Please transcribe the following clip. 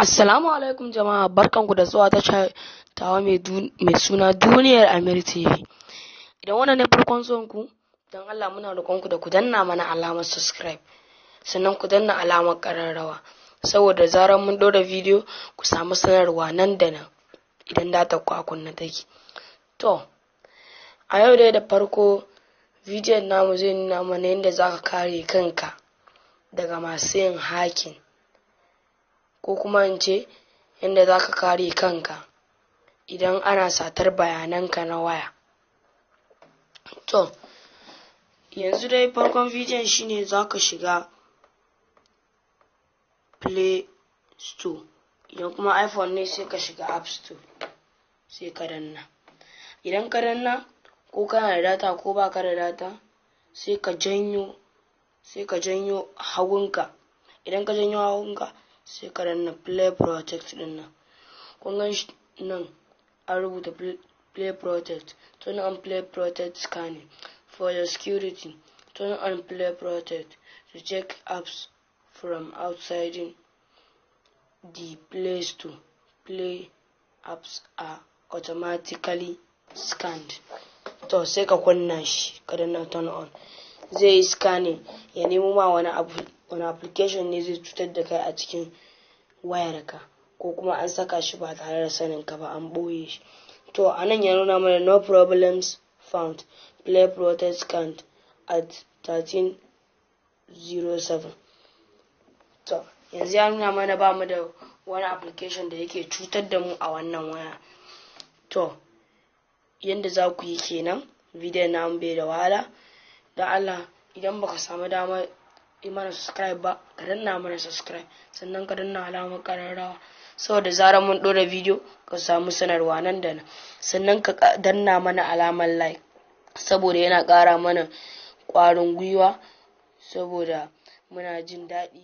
Assalamu alaikum jama'a, barkanku da zuwa tashar tawa mai suna Duniyar Amir TV. Idan wannan ne farkon zuwan ku, don Allah muna roƙonku da ku danna mana alamar subscribe, sannan ku danna alamar ƙararrawa, saboda zarar mun ɗora bidiyo ku samu sanarwa nan da nan idan data ku a kunna take. To, a yau dai da farko bidiyon namu zai nuna mana yadda za ka kare kanka daga masu yin hacking, ko kuma in ce yadda za ka kare kanka idan ana satar bayananka na waya. To, yanzu dai farkon bidiyon shine za ka shiga Play Store, idan kuma iPhone ne sai ka shiga App Store sai ka danna. Idan ka danna, ko kana da data ko baka da data, sai ka janyo hagunka. Idan ka janyo hagunka sai ka danna Play Protect din nan. Kun gan shi nan an rubuta Play Protect. Turn on Play Protect scanning for your security. Turn on Play Protect to check apps from outside the Play Store. Play apps are automatically scanned. To sai ka kunna shi, ka danna turn on. Zai yi scanning ya nemo ma wani application ne zai cutar da kai a cikin wayarka, ko kuma an saka shi ba tare da sanin ka ba, an ɓoye shi. To a nan ya nuna mana no problems found, Play Protect scanned at 13:07. To yanzu ya nuna mana ba mu da wani application da yake cutar da mu a wannan waya. To yanda za ku yi kenan, bidiyon namu bai da wahala. Don Allah idan baka samu damar yi mana subscribe ba, ka danna mana subscribe, sannan ka danna alamar ƙararrawa, saboda zarar mun ɗora bidiyo ka samu sanarwa nan da nan. Sannan ka danna mana alamar like, saboda yana ƙara mana ƙwarin gwiwa, saboda muna jin daɗi